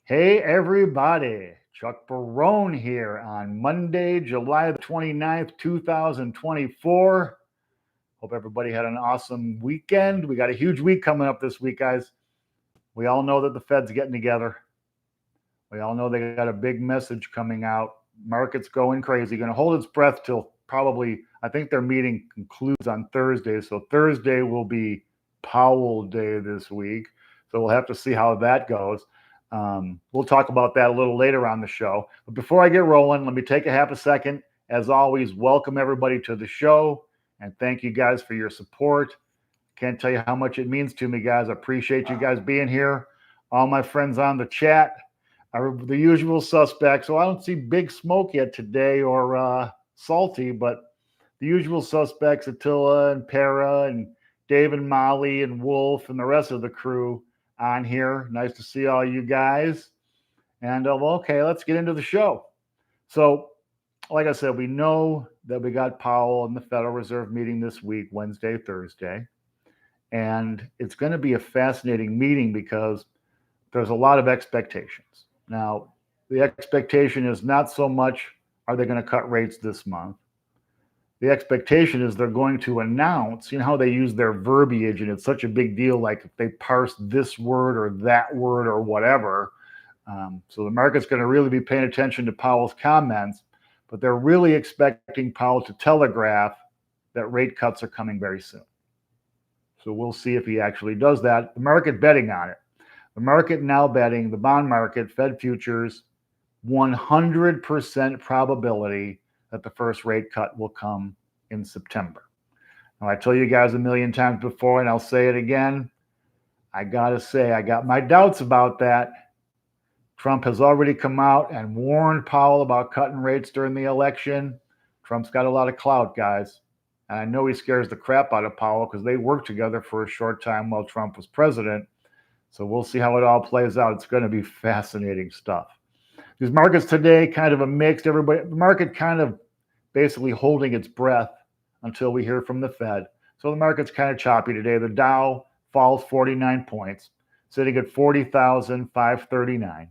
Hey everybody, Chuck Barone here on Monday, July the 29th, 2024. Hope everybody had an awesome weekend. We got a huge week coming up this week, guys. We all know that the Fed's getting together. We all know they got a big message coming out. Market's going crazy, going to hold its breath till probably, I think their meeting concludes on Thursday. So Thursday will be Powell Day this week. So we'll have to see how that goes. We'll talk about that a little later on the show. But before I get rolling, let me take a half a second. As always, welcome everybody to the show. And thank you guys for your support. Can't tell you how much it means to me, guys. I appreciate you guys being here. All my friends on the chat are the usual suspects. So I don't see Big Smoke yet today or Salty, but the usual suspects, Attila and Para and Dave and Molly and Wolf and the rest of the crew on here. Nice to see all you guys. And okay, let's get into the show. So, like I said, we know that we got Powell and the Federal Reserve meeting this week, Wednesday, Thursday. And it's going to be a fascinating meeting because there's a lot of expectations. Now, the expectation is not so much are they going to cut rates this month. The expectation is they're going to announce, you know how they use their verbiage and it's such a big deal, like if they parse this word or that word or whatever. So the market's going to really be paying attention to Powell's comments, but they're really expecting Powell to telegraph that rate cuts are coming very soon. So we'll see if he actually does that. The market betting on it. The market now betting, the bond market, Fed futures, 100% probability that the first rate cut will come in September. Now, I tell you guys a million times before, and I'll say it again. I got to say, I got my doubts about that. Trump has already come out and warned Powell about cutting rates during the election. Trump's got a lot of clout, guys. And I know he scares the crap out of Powell because they worked together for a short time while Trump was president. So we'll see how it all plays out. It's going to be fascinating stuff. These markets today, kind of a mixed, the market kind of basically holding its breath until we hear from the Fed. So the market's kind of choppy today. The Dow falls 49 points, sitting at 40,539.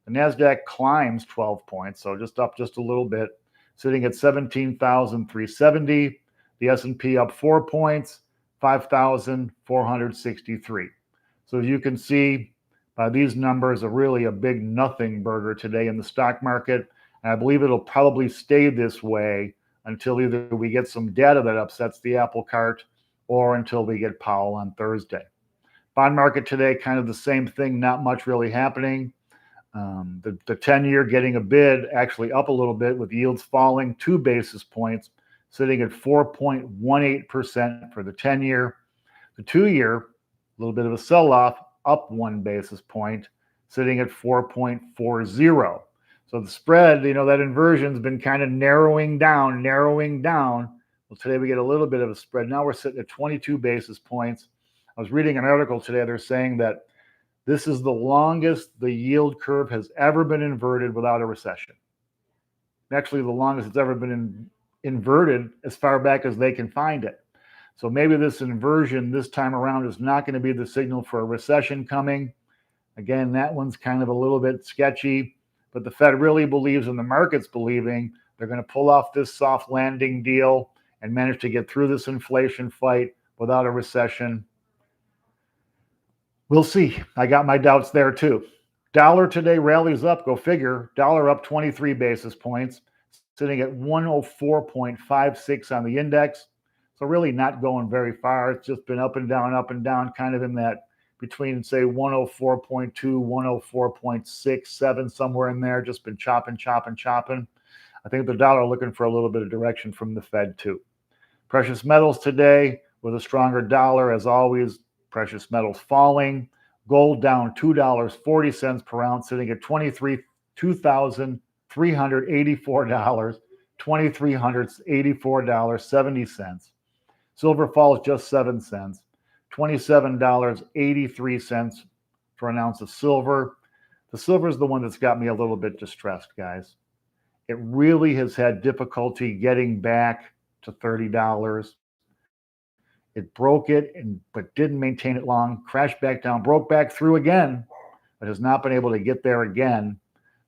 The NASDAQ climbs 12 points, so just up just a little bit, sitting at 17,370. The S&P up 4 points, 5,463. So as you can see by these numbers, really a big nothing burger today in the stock market. And I believe it'll probably stay this way until either we get some data that upsets the apple cart or until we get Powell on Thursday. Bond market today, kind of the same thing, not much really happening. The 10-year getting a bid actually up a little bit with yields falling 2 basis points, sitting at 4.18% for the 10-year. The 2-year, a little bit of a sell-off, up 1 basis point, sitting at 4.40. So the spread, that inversion's been kind of narrowing down. Well, today we get a little bit of a spread. Now we're sitting at 22 basis points. I was reading an article today. They're saying that this is the longest the yield curve has ever been inverted without a recession. Actually, the longest it's ever been inverted as far back as they can find it. So maybe this inversion this time around is not going to be the signal for a recession coming. Again, that one's kind of a little bit sketchy, but the Fed really believes, and the market's believing, they're going to pull off this soft landing deal and manage to get through this inflation fight without a recession. We'll see. I got my doubts there too. Dollar today rallies up, go figure. Dollar up 23 basis points, sitting at 104.56 on the index. So really not going very far. It's just been up and down, kind of in that between, say, 104.2, 104.67, somewhere in there. Just been chopping. I think the dollar looking for a little bit of direction from the Fed too. Precious metals today with a stronger dollar, as always. Precious metals falling. Gold down $2.40 per ounce, sitting at $2,384, $2,384.70. Silver falls just 7 cents, $27.83 for an ounce of silver. The silver is the one that's got me a little bit distressed, guys. It really has had difficulty getting back to $30. It broke it, but didn't maintain it long, crashed back down, broke back through again, but has not been able to get there again.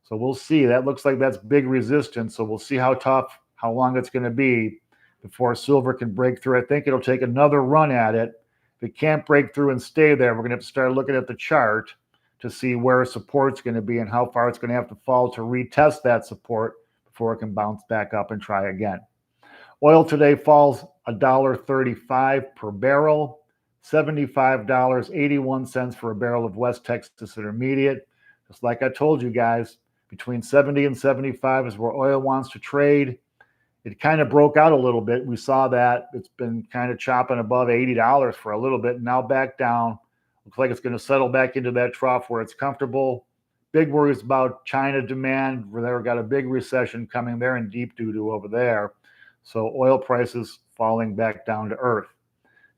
So we'll see. That looks like that's big resistance. So we'll see how tough, how long it's going to be before silver can break through. I think it'll take another run at it. If it can't break through and stay there, we're going to have to start looking at the chart to see where support's going to be and how far it's going to have to fall to retest that support before it can bounce back up and try again. Oil today falls $1.35 per barrel, $75.81 for a barrel of West Texas Intermediate. Just like I told you guys, between 70 and 75 is where oil wants to trade. It kind of broke out a little bit. We saw that. It's been kind of chopping above $80 for a little bit, now back down. Looks like it's going to settle back into that trough where it's comfortable. Big worries about China demand, where they've got a big recession coming there in deep doo-doo over there. So oil prices falling back down to earth.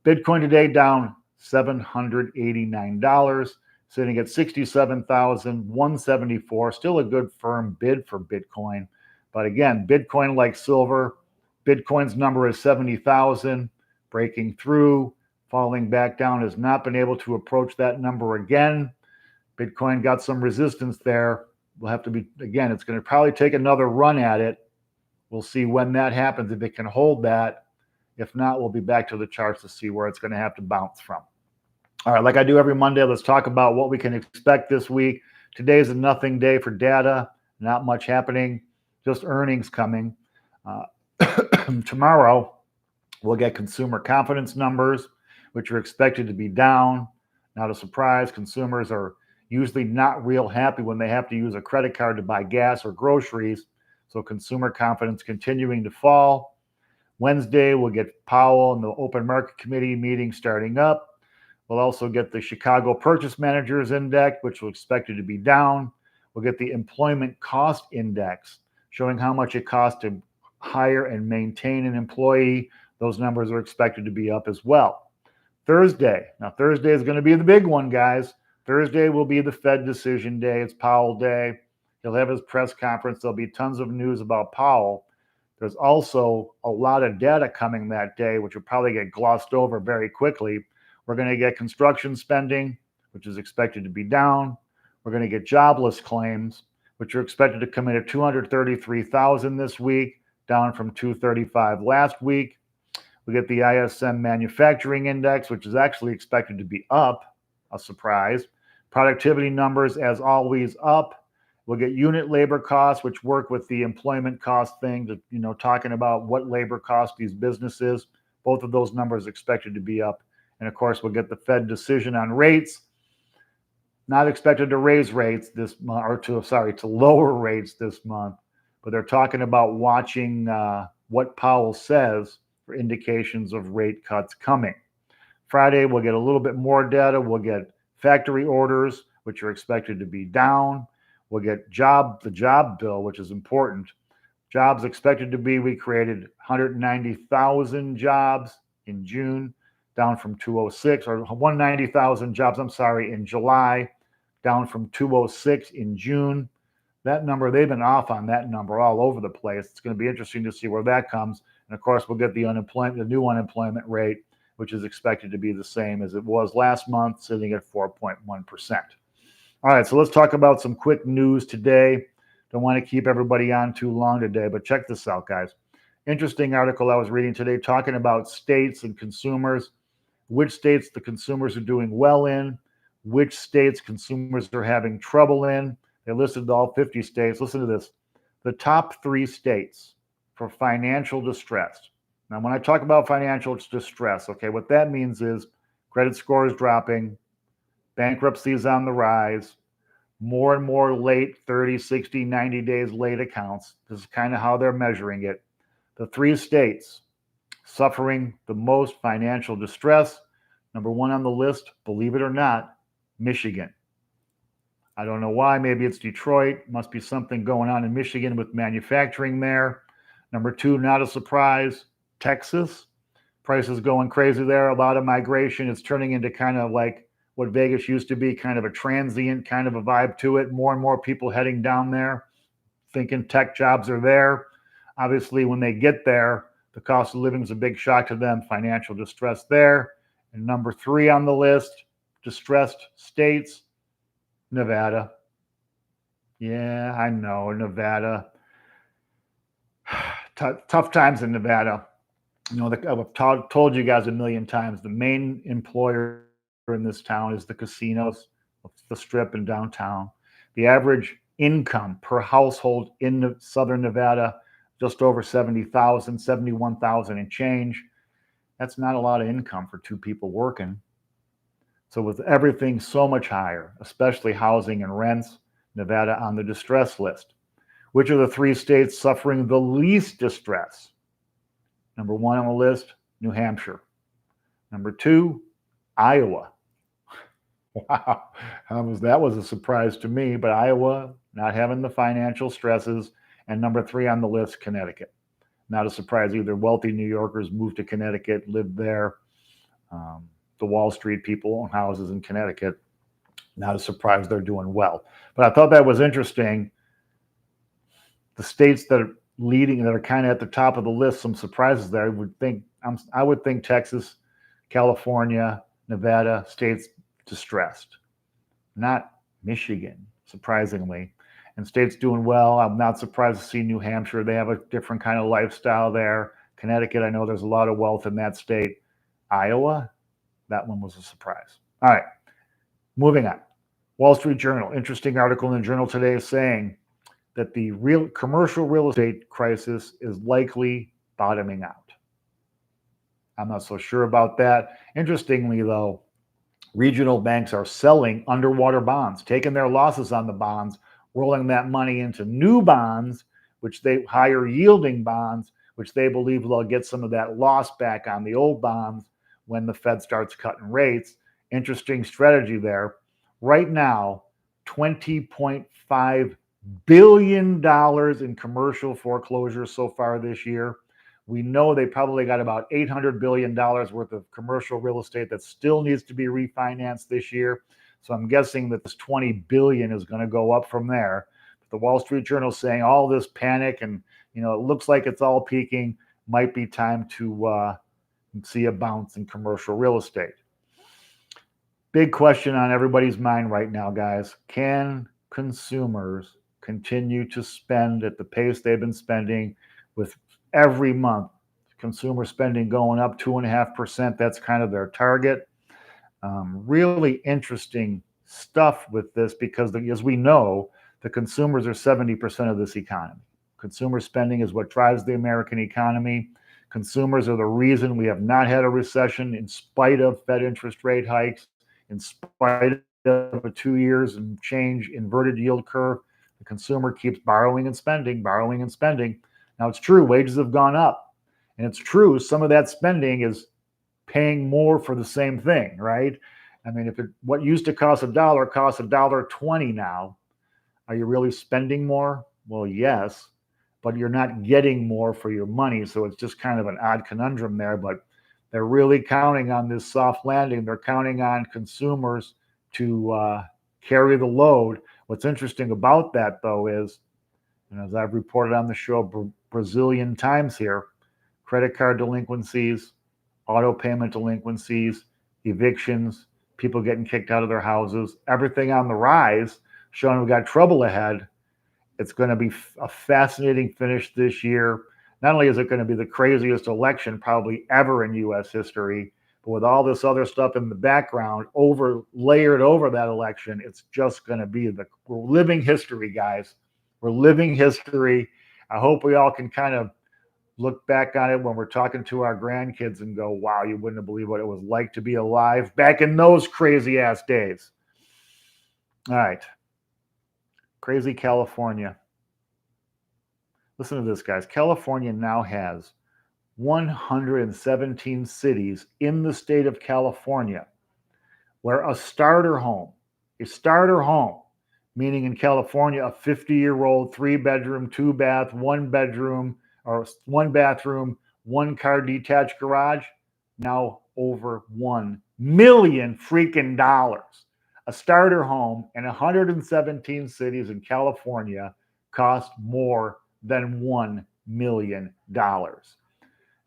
Bitcoin today down $789, sitting at $67,174. Still a good firm bid for Bitcoin. But again, Bitcoin like silver, Bitcoin's number is 70,000, breaking through, falling back down, has not been able to approach that number again. Bitcoin got some resistance there. We'll have to be, again, it's going to probably take another run at it. We'll see when that happens, if it can hold that. If not, we'll be back to the charts to see where it's going to have to bounce from. All right, like I do every Monday, let's talk about what we can expect this week. Today is a nothing day for data, not much happening, just earnings coming. Tomorrow, we'll get consumer confidence numbers, which are expected to be down. Not a surprise, consumers are usually not real happy when they have to use a credit card to buy gas or groceries. So consumer confidence continuing to fall. Wednesday, we'll get Powell and the Open Market Committee meeting starting up. We'll also get the Chicago Purchase Managers Index, which is expected to be down. We'll get the Employment Cost Index, showing how much it costs to hire and maintain an employee. Those numbers are expected to be up as well. Thursday. Now, Thursday is going to be the big one, guys. Thursday will be the Fed decision day. It's Powell day. He'll have his press conference. There'll be tons of news about Powell. There's also a lot of data coming that day, which will probably get glossed over very quickly. We're going to get construction spending, which is expected to be down. We're going to get jobless claims, which are expected to come in at 233,000 this week, down from 235 last week. We get the ISM Manufacturing Index, which is actually expected to be up, a surprise. Productivity numbers, as always, up. We'll get unit labor costs, which work with the employment cost thing, to, talking about what labor cost these businesses. Both of those numbers expected to be up. And of course, we'll get the Fed decision on rates. Not expected to raise rates this month, or to lower rates this month. But they're talking about watching what Powell says for indications of rate cuts coming. Friday, we'll get a little bit more data. We'll get factory orders, which are expected to be down. We'll get the job bill, which is important. Jobs expected to be, we created 190,000 jobs in June, down from 206, or 190,000 jobs, in July, down from 206 in June. That number, they've been off on that number all over the place. It's going to be interesting to see where that comes. And of course, we'll get the new unemployment rate, which is expected to be the same as it was last month, sitting at 4.1%. All right, so let's talk about some quick news today. Don't want to keep everybody on too long today, but check this out, guys. Interesting article I was reading today talking about states and consumers, which states the consumers are doing well in, which states consumers are having trouble in. They listed all 50 states. Listen to this. The top 3 states for financial distress. Now, when I talk about financial distress, okay, what that means is credit scores dropping, bankruptcies on the rise, more and more late 30, 60, 90 days late accounts. This is kind of how they're measuring it. The 3 states suffering the most financial distress. Number 1 on the list, believe it or not, Michigan. I don't know why. Maybe it's Detroit. Must be something going on in Michigan with manufacturing there. Number 2, not a surprise, Texas. Prices going crazy there. A lot of migration. It's turning into kind of like what Vegas used to be, kind of a transient kind of a vibe to it. More and more people heading down there, thinking tech jobs are there. Obviously, when they get there, The cost of living is a big shock to them, financial distress there. And number 3 on the list, distressed states, Nevada. Yeah, I know, Nevada. Tough times in Nevada. I've told you guys a million times, the main employer in this town is the casinos, the Strip in downtown. The average income per household in Southern Nevada, just over 70,000, 71,000 and change. That's not a lot of income for 2 people working. So with everything so much higher, especially housing and rents, Nevada on the distress list. Which are the 3 states suffering the least distress? Number 1 on the list, New Hampshire. Number 2, Iowa. Wow, that was a surprise to me, but Iowa not having the financial stresses. And number 3 on the list, Connecticut. Not a surprise either. Wealthy New Yorkers moved to Connecticut, lived there. The Wall Street people own houses in Connecticut. Not a surprise they're doing well. But I thought that was interesting. The states that are leading, that are kind of at the top of the list, some surprises there. I would think Texas, California, Nevada, states distressed. Not Michigan, surprisingly. And states doing well. I'm not surprised to see New Hampshire. They have a different kind of lifestyle there. Connecticut, I know there's a lot of wealth in that state. Iowa, that one was a surprise. All right, moving on. Wall Street Journal, interesting article in the Journal today saying that the commercial real estate crisis is likely bottoming out. I'm not so sure about that. Interestingly, though, regional banks are selling underwater bonds, taking their losses on the bonds, rolling that money into new bonds, higher yielding bonds, which they believe they'll get some of that loss back on the old bonds when the Fed starts cutting rates. Interesting strategy there. Right now, $20.5 billion in commercial foreclosures so far this year. We know they probably got about $800 billion worth of commercial real estate that still needs to be refinanced this year. So I'm guessing that this $20 billion is going to go up from there. But the Wall Street Journal is saying all this panic and, it looks like it's all peaking. Might be time to see a bounce in commercial real estate. Big question on everybody's mind right now, guys. Can consumers continue to spend at the pace they've been spending, with every month consumer spending going up 2.5%? That's kind of their target. Really interesting stuff with this, because as we know, the consumers are 70% of this economy. Consumer spending is what drives the American economy. Consumers are the reason we have not had a recession in spite of Fed interest rate hikes, in spite of a 2 years and change inverted yield curve. The consumer keeps borrowing and spending, borrowing and spending. Now, it's true, wages have gone up. And it's true, some of that spending is paying more for the same thing, right? I mean, what used to cost $1 costs $1.20 now. Are you really spending more? Well, yes, but you're not getting more for your money. So it's just kind of an odd conundrum there. But they're really counting on this soft landing. They're counting on consumers to carry the load. What's interesting about that, though, is, and as I've reported on the show Brazilian times here, credit card delinquencies, auto payment delinquencies, evictions, people getting kicked out of their houses, everything on the rise, showing we've got trouble ahead. It's going to be a fascinating finish this year. Not only is it going to be the craziest election probably ever in U.S. history, but with all this other stuff in the background layered over that election, it's just going to be we're living history, guys. We're living history. I hope we all can kind of look back on it when we're talking to our grandkids and go, wow, you wouldn't believe what it was like to be alive back in those crazy ass days. All right. Crazy California. Listen to this, guys. California now has 117 cities in the state of California where a starter home, meaning in California, a 50-year-old 3-bedroom, 2-bath, 1-bedroom, or 1-bathroom, 1-car detached garage, now over $1 million freaking dollars. A starter home in 117 cities in California costs more than $1 million.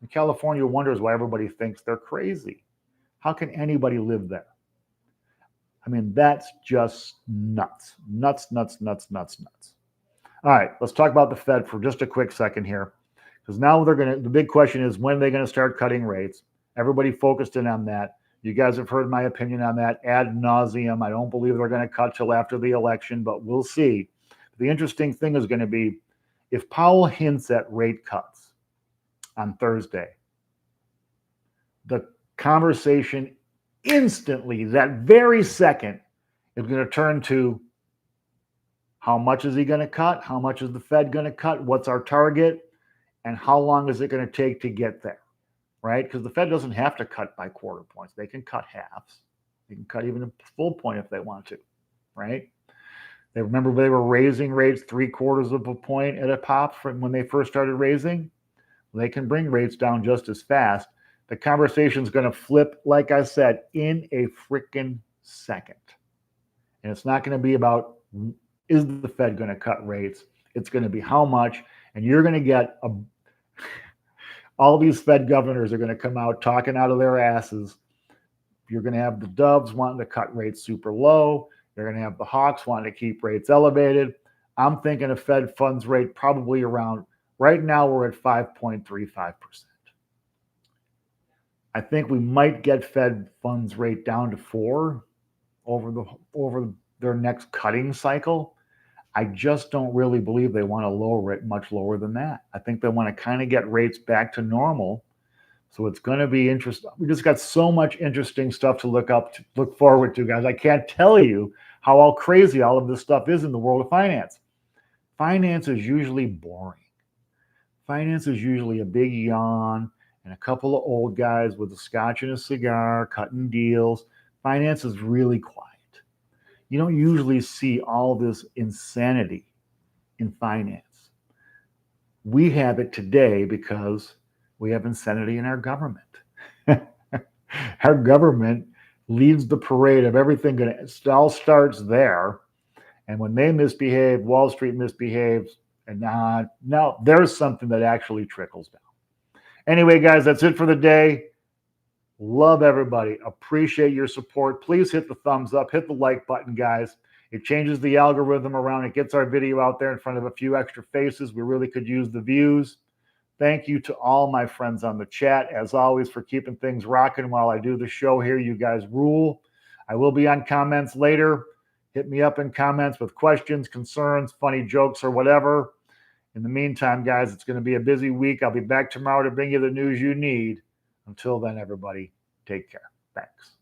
And California wonders why everybody thinks they're crazy. How can anybody live there? I mean, that's just nuts. Nuts, nuts, nuts, nuts, nuts. All right, let's talk about the Fed for just a quick second here. Because now the big question is, when are they going to start cutting rates? Everybody focused in on that. You guys have heard my opinion on that ad nauseum. I don't believe they're going to cut till after the election, but we'll see. The interesting thing is going to be if Powell hints at rate cuts on Thursday, the conversation instantly, that very second, is going to turn to how much is he going to cut? How much is the Fed going to cut? What's our target? And how long is it going to take to get there? Right? Because the Fed doesn't have to cut by quarter points. They can cut halves. They can cut even a full point if they want to. Right? They remember they were raising rates 3/4 of a point at a pop from when they first started raising. They can bring rates down just as fast. The conversation is going to flip, like I said, in a freaking second. And it's not going to be about, is the Fed going to cut rates? It's going to be how much. And you're going to get all these Fed governors are going to come out talking out of their asses. You're going to have the doves wanting to cut rates super low. You're going to have the hawks wanting to keep rates elevated. I'm thinking a Fed funds rate probably around, right now we're at 5.35%. I think we might get Fed funds rate down to 4 over their next cutting cycle. I just don't really believe they want to lower it much lower than that. I think they want to kind of get rates back to normal. So it's going to be interesting. We just got so much interesting stuff to look forward to, guys. I can't tell you how all crazy all of this stuff is in the world of finance. Finance is usually boring. Finance is usually a big yawn and a couple of old guys with a scotch and a cigar cutting deals. Finance is really quiet. You don't usually see all this insanity in finance. We have it today because we have insanity in our government. Our government leads the parade of everything. It all starts there. And when they misbehave, Wall Street misbehaves. And now there's something that actually trickles down. Anyway, guys, that's it for the day. Love everybody. Appreciate your support. Please hit the thumbs up. Hit the like button, guys. It changes the algorithm around. It gets our video out there in front of a few extra faces. We really could use the views. Thank you to all my friends on the chat, as always, for keeping things rocking while I do the show here. You guys rule. I will be on comments later. Hit me up in comments with questions, concerns, funny jokes, or whatever. In the meantime, guys, it's going to be a busy week. I'll be back tomorrow to bring you the news you need. Until then, everybody, take care. Thanks.